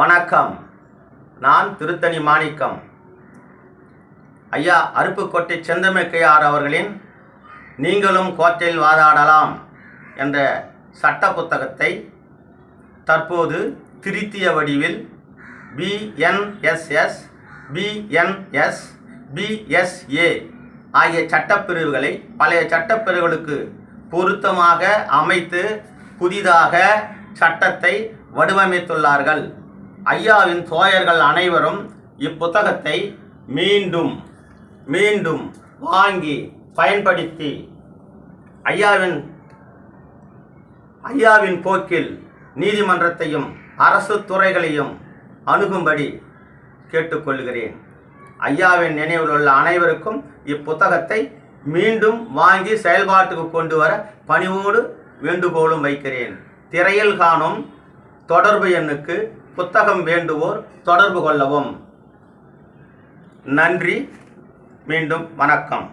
வணக்கம். நான் திருத்தணி மாணிக்கம். ஐயா அருப்புக்கோட்டை செந்தமிழ்க்கையார் அவர்களின் நீங்களும் கோர்ட்டில் வாதாடலாம் என்ற சட்ட புத்தகத்தை தற்போது திருத்திய வடிவில் BNSS, BNS, BSA ஆகிய சட்டப்பிரிவுகளை பழைய சட்டப்பிரிவுகளுக்கு பொருத்தமாக அமைத்து புதிதாக சட்டத்தை வடிவமைத்துள்ளார்கள். ஐயாவின் தோழர்கள் அனைவரும் இப்புத்தகத்தை மீண்டும் வாங்கி பயன்படுத்தி ஐயாவின் போக்கில் நீதிமன்றத்தையும் அரசு துறைகளையும் அணுகும்படி கேட்டுக்கொள்கிறேன். ஐயாவின் நினைவில் உள்ள அனைவருக்கும் இப்புத்தகத்தை மீண்டும் வாங்கி செயல்பாட்டுக்கு கொண்டு வர பணிவோடு வேண்டுகோளும் வைக்கிறேன். திரையில் காணும் தொடர்பு எண்ணுக்கு புத்தகம் வேண்டுவோர் தொடர்பு கொள்ளவும். நன்றி. மீண்டும் வணக்கம்.